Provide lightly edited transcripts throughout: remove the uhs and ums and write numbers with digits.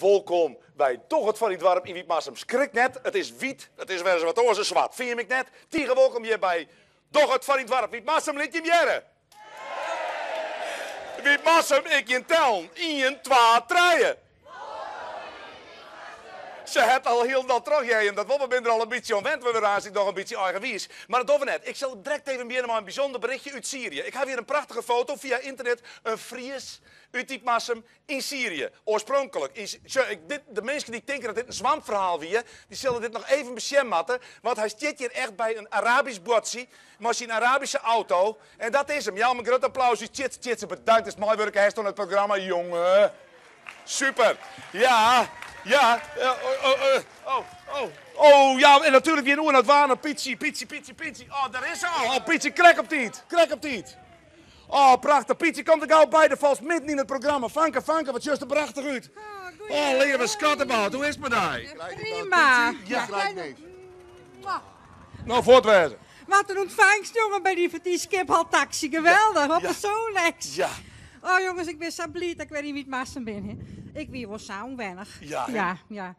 welkom bij Toch het van die dwarp in Wietmassum. Schrik net, het is wiet, het is weer eens wat oors zwart. Vind je me net? Tegen welkom je bij Toch het van die dwarp. Wietmassum, liet je hem jaren? Wietmassum, ik je tel. 1, 2, 3. Ze heeft al heel dat terug, jij, en dat we zijn er al een beetje onwend, we zijn nog een beetje eigenwijs. Maar dat over net. Ik zal direct even beginnen met een bijzonder berichtje uit Syrië. Ik heb hier een prachtige foto via internet, een Fries uit Wietmassum in Syrië. Oorspronkelijk. De mensen die denken dat dit een zwampverhaal weer, die zullen dit nog even beschermatten, want hij zit hier echt bij een Arabisch botsie, maar een Arabische auto. En dat is hem. Ja, een groot applaus. Tjitse, bedankt. Het is mooi werk. Hij is van het programma, jongen. Super. Ja. Ja, ja, en natuurlijk weer nu aan het wanen. Pietje. Oh, daar is ze al. Oh, Pietje, krek op tiet. Oh, prachtig. Pietje komt er gauw bij, de valt midden in het programma. Vanke, wat juist er prachtig uit. Oh, lieve schattenbout, hoe is het met daar? Prima. Ja, nou, voortwezen. Wat een ontvangst, jongen, bij die Schiphol-taxi. Geweldig, wat persoonlijks. Ja. Oh, jongens, ik ben zo blij dat ik weer in Wietmassum ben. Hè. Ik weer wel zo weinig. Ja. Nou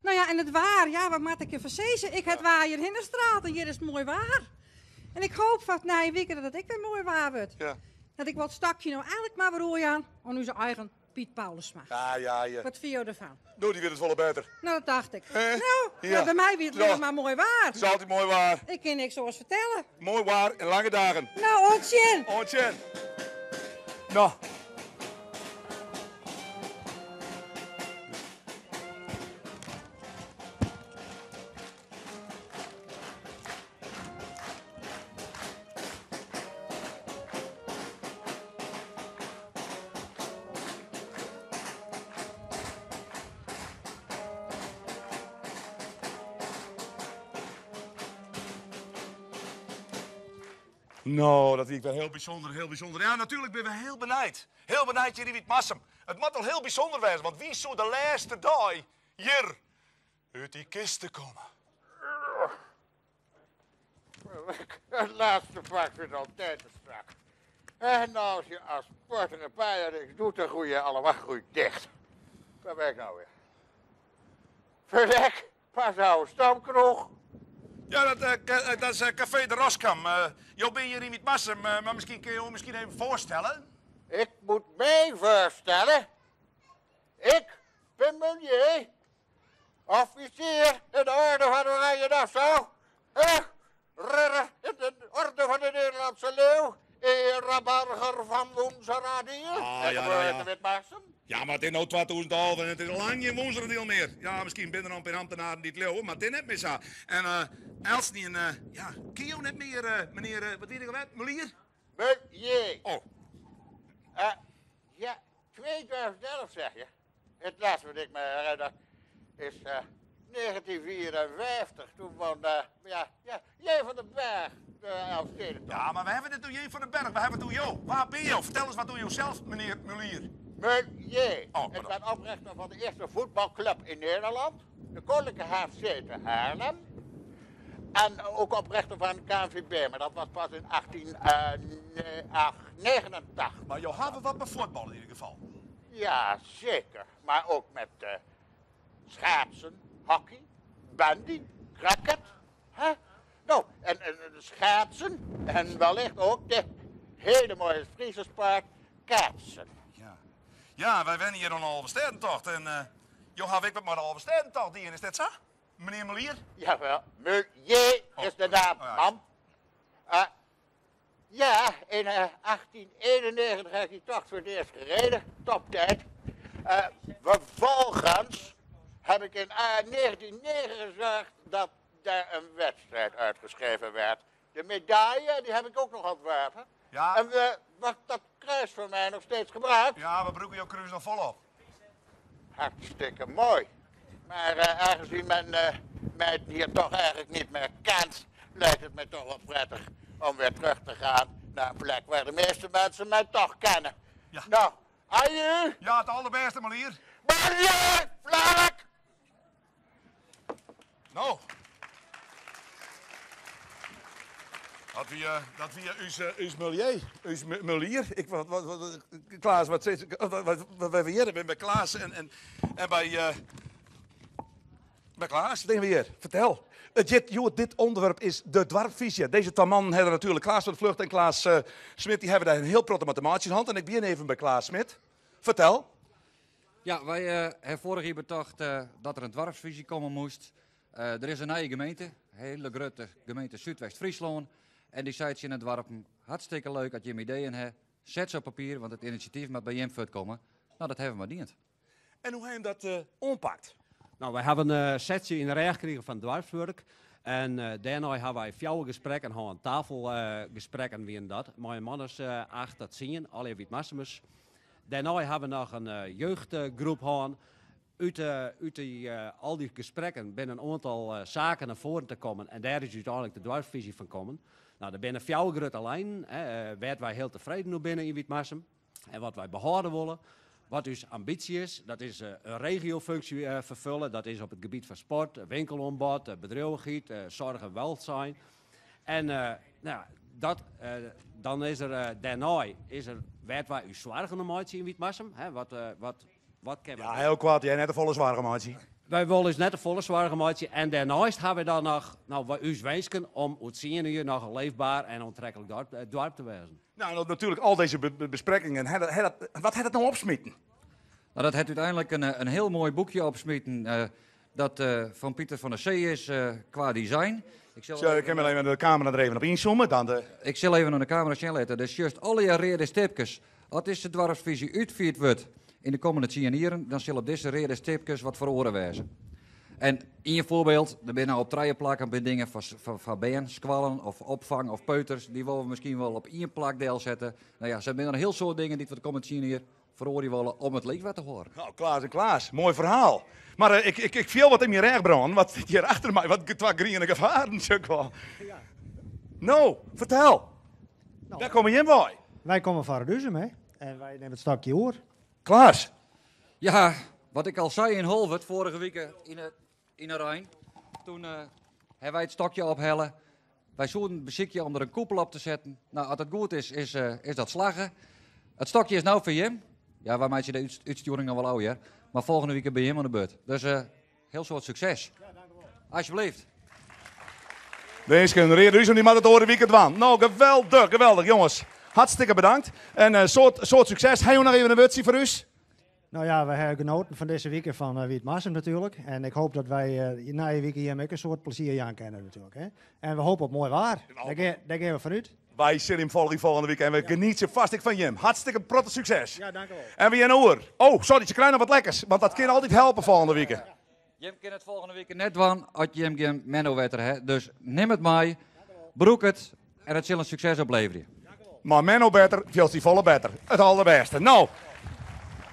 ja, en het waar, ja, wat moet ik je verzezen? Ik het waar hier in de straat en hier is het mooi waar. En ik hoop van na een week dat het ik weer mooi waar wordt. Ja. Dat ik wat stakje nou eigenlijk maar weer aan onze eigen Piet Paulusma. Ja. Wat vind je ervan? Nou, die weer het volle beter. Nou, dat dacht ik. Ja. Ja, bij mij weer het maar mooi waar. Het is altijd mooi waar. Ik kan niks zoals vertellen. Mooi waar en lange dagen. Nou, ontjen. Ontjen. Nou. Nou, dat vind ik wel heel bijzonder. Ja, natuurlijk ben we heel benijd. Heel benijd hier in Wietmassum. Het moet al heel bijzonder zijn, want wie zou de laatste dag hier uit die kisten komen? Het laatste vak vindt altijd te strak. En als je als sporter een paar jaar niks doet, dan groei je allemaal groeit dicht. Waar ben ik nou weer? Verrek, pas oude stamkroeg. Ja, dat is Café de Roskam. Jo, ben je hier in Wietmassum, maar misschien kun je je misschien even voorstellen? Ik moet mij voorstellen. Ik ben Meunier, officier in de orde van Oranje Nassau. In de orde van de Nederlandse Leeuw. Rabarger van onze radio. Ja. Wietmassum. Ja, maar het is nou 2011 en het is lang geen woensdagdeel meer. Ja, misschien binnen dan per ambtenaren die het leeuwen, maar het is net meer zo. En Elsnie en, ken je net meer, meneer, wat weet ik al, Melier? Meunier. Oh. Ja, 2011 zeg je. Het laatste wat ik me herinner is 1954. Toen won, jij van den Berg de Elfstedentocht. Ja, maar we hebben het door J. van den Berg, we hebben het door jou. Waar ben je? Vertel eens wat doe je zelf, meneer Melier. Meunier. Oh, Ik ben oprichter van de eerste voetbalclub in Nederland. De Koninklijke HFC te Haarlem. En ook oprichter van de KNVB, maar dat was pas in 1889. Maar je had wat met voetbal in ieder geval. Ja, zeker. Maar ook met schaatsen, hockey, bandy, cricket. Hè? Nou, en schaatsen en wellicht ook de hele mooie Friese sport, kaatsen. Ja, wij wennen hier aan de Alverstedentocht en joh, heb ik wat met de Alverstedentocht die is dat zo? Meneer Melier? Jawel, Meunier is de naam, man. Ja, in 1891 heb ik die tocht voor het eerst gereden, toptijd. Vervolgens heb ik in 1909 gezorgd dat er een wedstrijd uitgeschreven werd. De medaille, die heb ik ook nog ontworpen. Ja. En wordt dat kruis voor mij nog steeds gebruikt? Ja, we broeken jouw kruis nog volop. Hartstikke mooi. Maar aangezien men mij hier toch eigenlijk niet meer kent, lijkt het me toch wel prettig om weer terug te gaan naar een plek waar de meeste mensen mij toch kennen. Ja. Nou, aju! Ja, het allerbeste, Melier. Marje, Vlak! Nou. Dat via uw milieu, uw milieu. Klaas, wat we hier ben bij Klaas en bij Klaas, denk we hier. Vertel. Dit onderwerp is de dwarpvisie. Deze twee mannen hebben natuurlijk Klaas van de Vlucht en Klaas Smit. Die hebben daar een heel protte mathematische hand. En ik begin even bij Klaas Smit. Vertel. Ja, wij hebben vorig jaar bedacht dat er een dwarpsvisie komen moest. Er is een eigen gemeente, een hele grote gemeente Zuidwest-Friesland. En die zei in het dorp, hartstikke leuk dat je ideeën hebt. Zet ze op papier, want het initiatief moet bij Jim komen. Nou, dat hebben we maar dient. En hoe heb je dat ompakt? Nou, wij hebben een setje in de rij gekregen van dwarfswerk. En daarna hebben wij 4 gesprekken en een tafelgesprekken wie dat. Mijn man is 8 tot 10, alle wit Massimus. Daarna hebben we nog een jeugdgroep gehad. Uit al die gesprekken ben een aantal zaken naar voren te komen. En daar is uiteindelijk de dwarfvisie van komen. Nou, er zijn 4 grote lijnen. Waar wij heel tevreden nu binnen in Witmarsum. En wat wij behouden willen. Wat dus ambitie is, dat is een regiofunctie vervullen. Dat is op het gebied van sport, winkelombod, bedrijvigheid, zorg en welzijn. En dan is er daarna waar wij uw zware nominatie in Witmarsum. Wat kennen we? Ja, heel kwaad. Jij net een volle zware maatje. Wij willen dus net een volle zware maatje. En daarnaast hebben we dan nog uw wensen om het zien hier nog een leefbaar en aantrekkelijk dorp te wezen. Nou, natuurlijk al deze besprekingen. Wat had het nou opsmieten? Nou, dat heeft uiteindelijk een heel mooi boekje opsmieten. Dat van Pieter van der Zee is qua design. Ik heb alleen de camera er even op inzoomen. Ik zal even naar de camera zien letten. Dus juist alle jaren stipjes. Wat is de dwarfsvisie uitvierd wordt in de komende 10 jaar, dan zullen op deze reden stipjes wat voor oren wijzen. En in je voorbeeld, er zijn nou op treien plakken bij dingen van been, squallen of opvang of peuters. Die willen we misschien wel op 1 plakdeel zetten. Nou ja, ze hebben een heel soort dingen die we de komende 10 jaar voor oren willen om het leefbaar te horen. Nou, Klaas en Klaas, mooi verhaal. Maar ik viel wat in je rechtbrand, wat hier achter mij, wat twee grienige varen, zeg wel. Nou, vertel. Waar kom je in bij? Wij komen van Reduzum, hè? En wij nemen het stokje oor. Klaas. Ja, wat ik al zei in Holwert vorige week in de Rijn. Toen hebben wij het stokje ophellen. Wij zouden een beziekje om er een koepel op te zetten. Nou, als het goed is dat slagen. Het stokje is nou voor Jim. Ja, waar maak je de uitsturing nog wel ouder. Maar volgende week ben je hem aan de beurt. Dus heel soort succes. Ja, dank u wel. Alsjeblieft. Deze kunnen Reduzum, die mag het horen weekend van. Nou, geweldig jongens. Hartstikke bedankt. En soort succes. Heb je nog even een woordje voor u? Nou ja, we hebben genoten van deze week van Witmarsum natuurlijk. En ik hoop dat wij na je week hier ook een soort plezier aan kennen natuurlijk. Hè? En we hopen op mooi waar. Daar gaan we vanuit. Wij zullen hem volgende week en we genieten vast van Jim. Hartstikke protte succes. Ja, dank u wel. En wie een oor. Oh, sorry, je krijgt nog wat lekkers. Want dat kan altijd helpen volgende week. Jim kan het volgende week net doen als Jim geen Menno-wetter heeft. Dus neem het mee, broek het en het zal een succes opleveren. Maar Menno beter, veel die volle beter. Het allerbeste. Nou,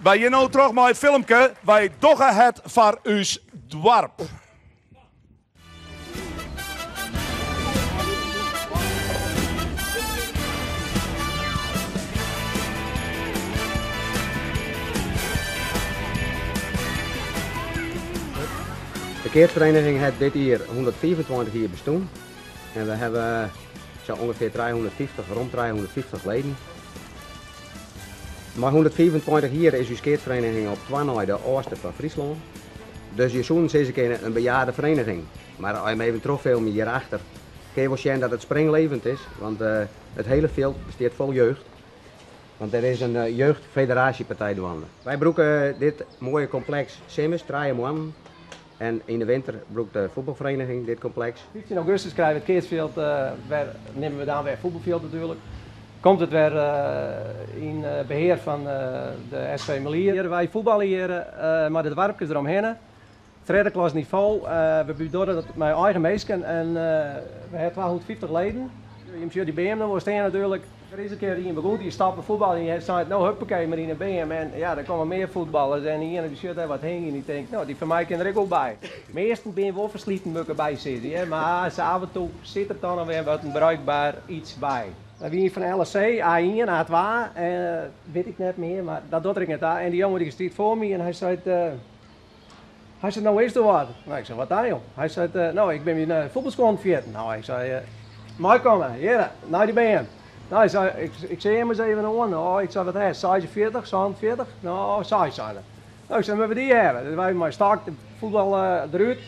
wij je nou terug met het filmpje. Wij doggen het voor uw dwarp. De keertvereniging heeft dit jaar 125 jaar bestaan. En we hebben zo ongeveer 350 leden. Maar 125 jaar is uw skatevereniging op 2 na de oudste van Friesland. Dus je zo'n is een bejaarde vereniging. Maar als je hem even terugfilmt hierachter, kun je wel zien dat het springlevend is. Want het hele veld bestaat vol jeugd. Want er is een jeugdfederatiepartij doende. Wij broeken dit mooie complex Simmers, 3 maanden. En in de winter broekt de voetbalvereniging dit complex. 15 augustus krijgen we het Keersveld, nemen we dan weer voetbalveld natuurlijk. Komt het weer in beheer van de SV Melier. Wij voetballen hier, maar de dwarpjes eromheen. Tweede klas niveau. We bedoelen dat met eigen meesken en we hebben 250 leden. Je ziet die BM dan staan natuurlijk. Er is een keer die begon die stappen voetbal en je zei nou huppakee maar in een BM en ja, er komen meer voetballers en hier die shirt wat heen en die denkt nou die van mij kan er ook bij. Meestal ben je wel versleten moet erbij zitten, hè? Maar af en toe zit er dan weer wat een bruikbaar iets bij. We zijn van LSC, A1, A2, weet ik net meer, maar dat doet er niet aan. En die jongen die staat voor me en hij zei nou is er wat. Nou, ik zei wat dan joh? Hij zei nou ik ben weer naar voetbalschool aan het veerten. Nou ik zei Mooi komen, hier, naar die been. Nou, ik zei hem eens even aan. Oh, ik zei wat hij, size 40, 40. Nou, size zijn er. Nou, ik zei, maar we die hebben. Dus wij maar start voetbal eruit.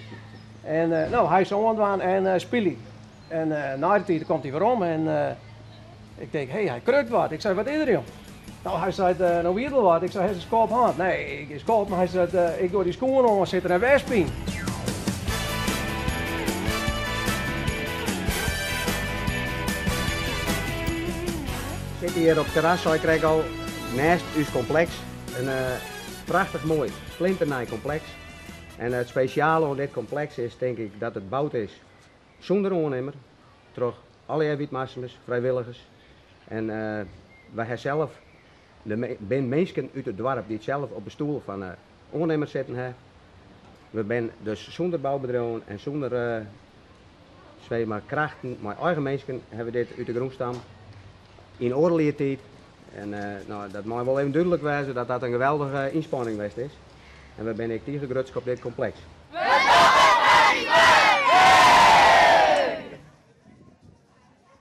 En nou, hij is aan en spelen. En na de tijd komt hij weer om en ik denk, hé, hij kruikt wat. Ik zei, wat is er joh? Nou, hij zei, nou wie wil wat? Ik zei, hij is een kop hand. Nee, ik is kop, maar hij zei, ik doe die schoenen om en zit er een wespien. Ik zit hier op het terras, ik krijg al naast ons complex een prachtig mooi splinternieuw complex. En het speciale aan dit complex is denk ik dat het gebouwd is zonder ondernemer, door alle witmassers, vrijwilligers. En wij hebben zelf, er zijn mensen uit het dorp die het zelf op de stoel van ondernemers zitten hebben. We zijn dus zonder bouwbedrijven en zonder maar krachten, maar eigen mensen hebben we dit uit de grond staan. In oorlijke tijd. En nou, dat mag wel even duidelijk wijzen dat dat een geweldige inspanning geweest is. En we zijn ik tegengegrutst op dit complex.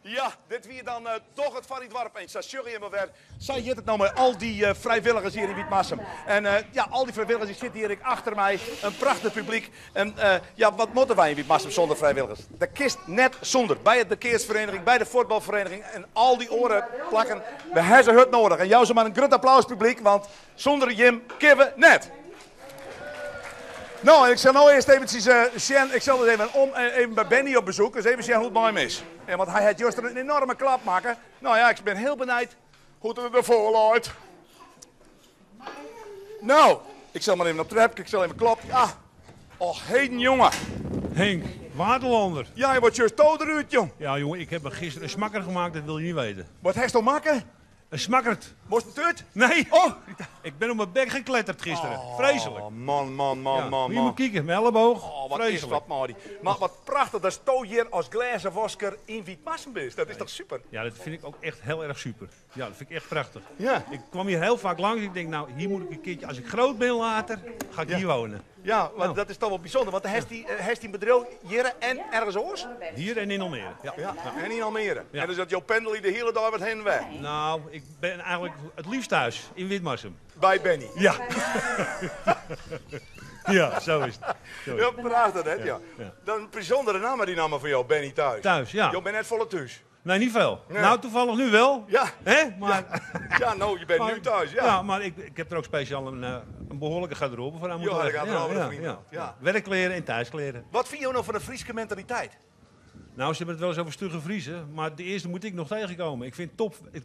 Ja, dit weer dan toch het van die dorp eens. Dat sorry maar weer. Zij hier het nou met al die vrijwilligers hier in Wietmassum. En ja, al die vrijwilligers die zitten hier achter mij. Een prachtig publiek. En ja, wat moeten wij in Wietmassum zonder vrijwilligers? De kist net zonder. Bij de keersvereniging, bij de voetbalvereniging en al die oren plakken. We hebben ze hut nodig. En jou zo maar een groot applaus publiek, want zonder Jim kunnen we net. Nou, en ik zal nou eerst eventjes ik zal dus even bij Benny op bezoek, dus even zien hoe het bij hem is. En want hij had juist een enorme klap maken. Nou ja, ik ben heel benieuwd hoe het ervoor loopt. Nou, ik zal maar even op de trap, ik zal even kloppen. Ja, och, heden jongen. Henk, Waterlander. Ja, je wordt juist dood eruit, jong. Ja, jongen, ik heb me gisteren een smakker gemaakt, dat wil je niet weten. Wat heeft hij maken? Een smakkerd. Moest het uit? Nee. Oh. Ik ben op mijn bek gekletterd gisteren. Vreselijk. Oh, man. Je moet kijken, mijn elleboog. Oh, wat Vreselijk. is dat, Mari. Maar wat prachtig dat je hier als glazenwasker in Wietmassum bent. Dat is toch super? Ja, dat vind ik ook echt heel erg super. Ja, dat vind ik echt prachtig. Ja. Ik kwam hier heel vaak langs. Ik denk, nou, hier moet ik een keertje, als ik groot ben later, ga ik hier wonen. Ja, want Nou. dat is toch wel bijzonder. Want hij heeft die bedrijf hier en ergens oors. Hier en in Almere. Ja. Ja, en in Almere. Ja. En dus dat jouw pendel de hele dag wat heen en weg. Nou, ik ben eigenlijk het liefst thuis, in Witmassum. Bij Benny. Ja. Ja, zo is het. Zo is Ja, het. prachtig, hè? Ja. Ja. Dan een bijzondere naam die naam van jou, Benny thuis. Thuis, ja. Je bent net volle thuis. Nee, niet veel. Nee. Nou, toevallig nu wel. Ja. Hè? Maar, Ja, nou, je bent maar- nu thuis, ja. Ja, maar ik heb er ook speciaal een behoorlijke garderobe voor aan moeten Ja, dat leggen. gaat erover, vrienden. Ja. Werkkleren en thuiskleren. Wat vind je nou van de Friese mentaliteit? Nou, ze hebben het wel eens over stugge Vriezen, maar de eerste moet ik nog tegenkomen. Ik vind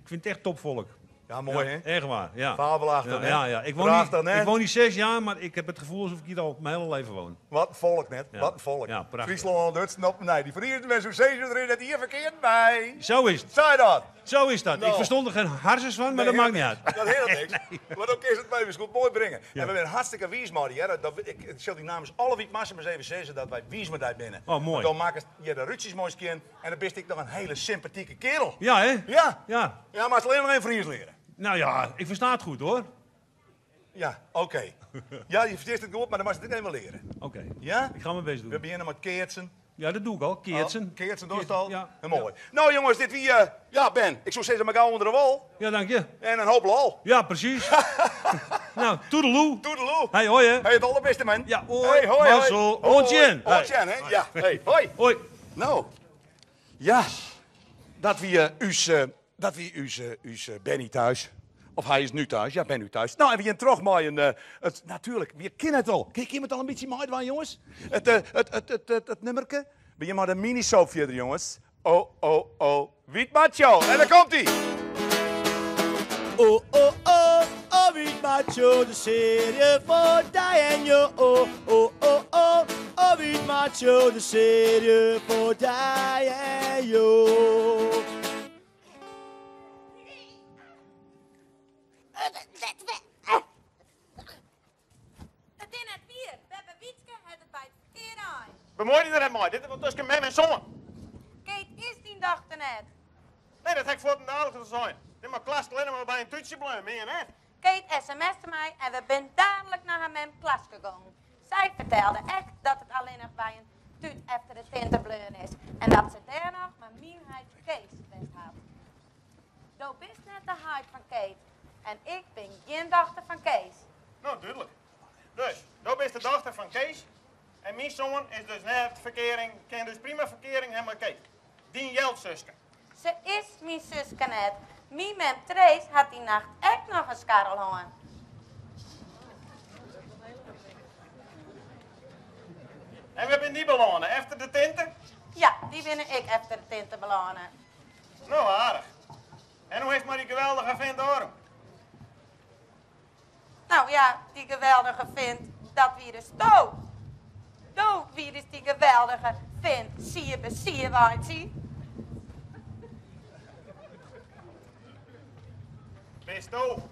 het echt topvolk. Ja, mooi, Ja, hè? echt waar, ja. Fabelachtig, Ja, hè? ja. Ik Prachtig, hè? woon niet 6 jaar, maar ik heb het gevoel alsof ik hier al mijn hele leven woon. Wat een volk net, Ja. wat een volk. Ja, prachtig. Friesland, Duitsland, nee, die Friesen mensen zo zeker erin dat hier verkeerd bij. Zo is het. Zei dat? Zo is dat. Nou. Ik verstond er geen harsers van, maar Nee, dat maakt niet uit. Dat helpt niks. Maar ook is het bij, we goed mooi brengen. Ja. En we zijn hartstikke wiesmoddy, hè. Ik zal die namens alle Wietmassers even zeggen dat wij wiesmoddy binnen. Oh, mooi. Dan maken je de rutjes mooi skin en dan ben ik nog een hele sympathieke kerel. Ja, hè? Ja. Ja. Ja, maar het is alleen nog even Fries leren. Nou ja, ik versta het goed hoor. Ja, oké. Ja, je versteert het goed, maar dan mag je het even leren. Oké. Ja? Ik ga mijn best doen. We beginnen met keertsen. Ja, dat doe ik al. Keertsen. Keertsen, dat is het al? Ja. Mooi. Nou jongens, dit wie, ja Ben, ik zou zeggen maar gauw onder de wal. Ja, dank je. En een hoop lol. Ja, precies. Nou, toedeloe. Toedeloe. Hey, hoi hè. Hey, het allerbeste man. Ja, hoi. Hey, hoi, Marcel. hoi. Hoi-tjen. Hoi, Hoi-tjen, hè? Ja, hey, hoi. Hoi. Nou, ja, dat wie Benny thuis. Of hij is nu thuis, ja, ben nu thuis. Nou, en wie een terug maar natuurlijk, wie kennen het al. Kijk, je het al een beetje mooi van, jongens? Het nummerke. Ben je maar de mini-soap verder, jongens. Oh, oh, oh, Wiet Macho. En daar komt hij. Oh, oh, oh, oh, Wiet Macho, de serie voor Diane. Oh, oh, oh, oh, oh, Wiet Macho, de serie voor Diane. Het is net weer. We hebben Wietske het bij het verkeer aan. Bemoei je er net mooi. Dit is wel tussen mij en zongen. Kate is die dochter net. Nee, dat heb ik voor de aardige te zijn. Dit maar klas alleen maar bij een toetje blijven, meer net. Kate sms'te mij en we zijn dadelijk naar haar mijn klas gegaan. Zij vertelde echt dat het alleen nog bij een tuut efter de tinterbleun is. En dat ze daar nog met mijnheid Kees. En ik ben geen dochter van Kees. Nou, duidelijk. Dus, dat is de dochter van Kees. En mijn zoon is dus net verkering, kan dus prima verkering hebben met Kees. Die Jeltzuske. Ze is mijn zuske net. Mijn mem Trace had die nacht echt nog een skarrel hangen. En we hebben die belonen, efter de tinten? Ja, die winnen ik efter de tinten belonen. Nou, aardig. En hoe heeft maar die geweldige vent horen? Nou ja, die geweldige vindt dat wie de stoot. Dood wie is die geweldige vindt. Zie je wat zie? Bist u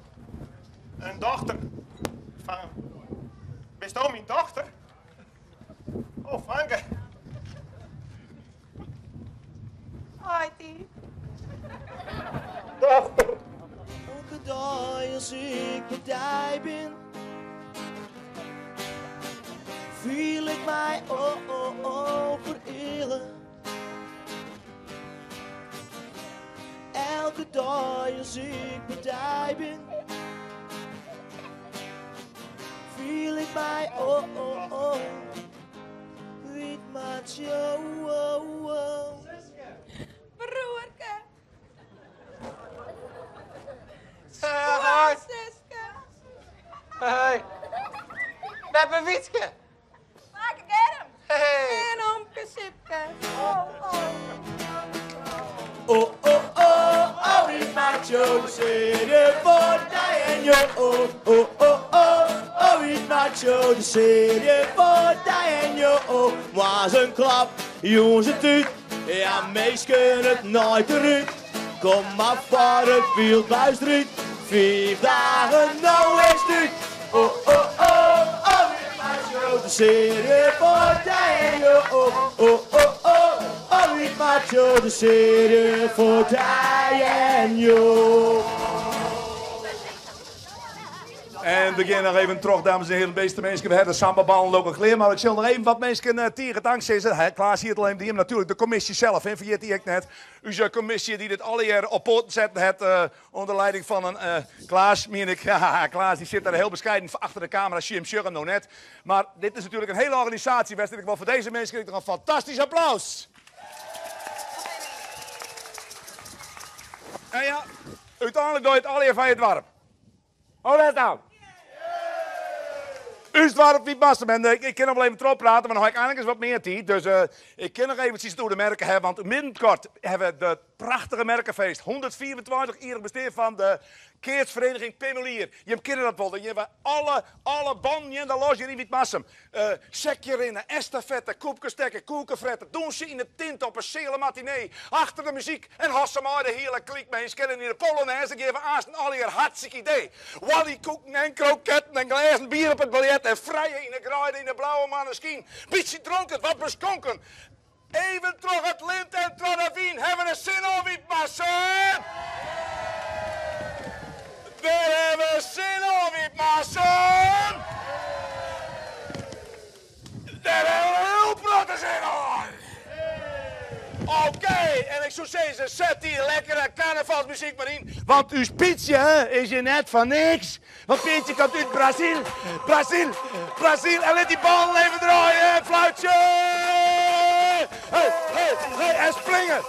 een dochter van... Bist u mijn dochter? Oh, Franke. Hoi, die. Dochter. Elke dag als ik bij ben, voel ik mij vereerd. Elke dag als ik bij ben, voel ik mij wit macho. Broerke. Hoi. Hoi. We hebben Wietske. Maak ik hem. Hey. En omke Sipke. Wit macho, de serie voor Diane. Wit macho, de serie voor Diane. Was een klap, jongens het uit. Ja, meisken het nooit eruit. Kom maar voor het wildbuisdruut. 5 dagen, nou is het uit. Wit macho, de serie voor Diane. Wit macho, de serie voor Diane. En begin nog even terug, dames en heren, beste mensen. We hebben de sambabal ook een kleer, maar ik zal nog even wat mensen tegen dankzij. Klaas hier het alleen die natuurlijk de commissie zelf, vergeet die ik net. Uw commissie die dit alle jaren op poten zetten het onder leiding van een Klaas, meen ik. Ja, Klaas die zit daar heel bescheiden achter de camera, Jim Schurren nog net. Maar dit is natuurlijk een hele organisatie, best. Ik wil voor deze mensen krijg ik nog een fantastisch applaus. En ja, uiteindelijk doe je het alle van je dwarp. Hoe let nou? U dwarp wie Bassem. En ik kan nog wel even erop praten, maar dan heb ik eigenlijk eens wat meer tijd. Dus ik kan nog eventjes door de merken hebben, want binnenkort hebben we het prachtige merkenfeest. 124-jarig besteed van de Keersvereniging Pemelier. Je kent dat wel. Je hebt alle banden in de loge in Witmassum. Sekje rinnen, estafette, koepkestekken, koekenfretten. Doen ze in de tint op een zele matinee. Achter de muziek en hossen maar de hele kliek mee. Kennen in de Polonaise geven aanstaan al hier hartstikke idee. Wally koeken en kroketten en glazen bier op het biljet. En vrijen in de graaide in de blauwe maneschijn. Beetje dronken, wat beskonken. Even terug het lint en Trodavien. Hebben we een zin om Witmassum? We hebben zin om Witmassum! Daar hebben we heel protte zin om! Oké, en ik zou zeggen, zet die lekkere carnavalsmuziek maar in. Want uw Pietje is je net van niks. Want Pietje komt uit Brazil. Brazil. En let die bal even draaien. Fluitje! Hey, en springen.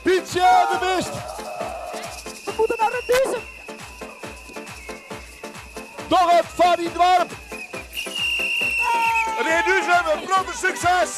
Pietje, de best! We moeten naar het duizend. Toch het van die dwarp! Reducem, een grote succes!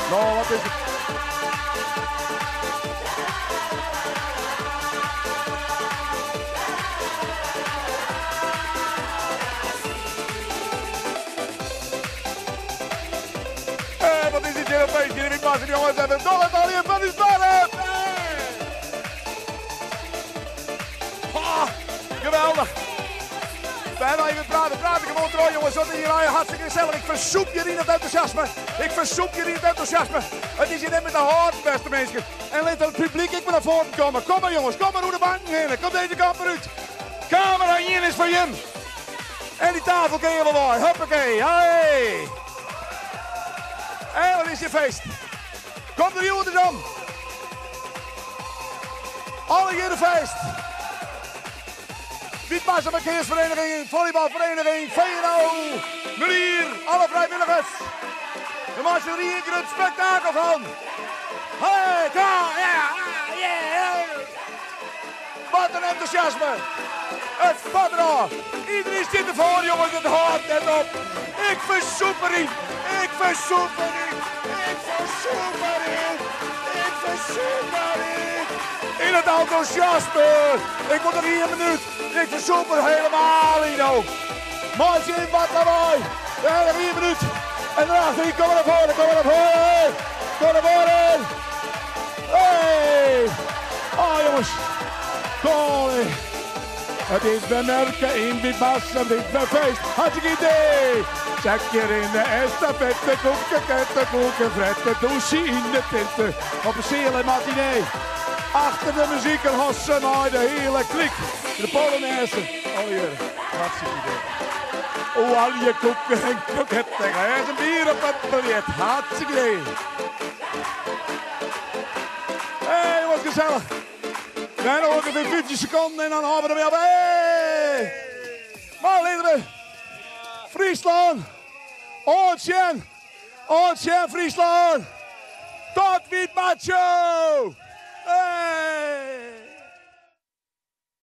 Nou, wat is het? Wat is dit? feestje, een feestje. De Witmassen, jongens, hebben nog het al hier van die Dorp. Geweldig. Bijna even praten gewoon door, jongens. Dat is hier hartstikke gezellig. Ik verzoek je in het enthousiasme. Het is hier net met de hart, beste mensen. En laat het publiek ik naar voren komen. Kom maar, jongens. Kom maar hoe de banken heen. Kom deze kant maar uit. Camera hier is voor Jim. En die tafel kun je wel mooi. Hoppakee. Hey. En wat is je feest? Kom er jongens om. Alle hier de feest. Witmassen Verkeersvereniging, volleybalvereniging, VNO, Mulier, alle vrijwilligers. De marcherie in het spektakel van. Hey, wat een enthousiasme. Het spat eraf. Iedereen zit ervoor, jongens, het hart net op. Ik verzoek erin. In het enthousiasme. Ik word er hier een minuut. Ik verzoek er helemaal in ook. Mooi in wat lawaai. We hebben hier een minuut. En daarachter, kom maar naar voren. Hey. Oh jongens. Kom. Het is bemerken in Witmassen, dit feest. Hartstikke idee. Zeker in de estafette, koeken, fretten, douchen in de tenten. Op een zeele matinee. Achter de muziek en hossen naar de hele klik. De Polonaise. Oh hier, hartstikke idee. Oh, al je koeken en kroketten. Er is een bier op het biljet. Hartstikke idee. Hé, wat gezellig. En dan ongeveer 50 seconden en dan hebben we er weer op. Hey! Maar liederen. Friesland. Oortjen Friesland. Tot Witmassen.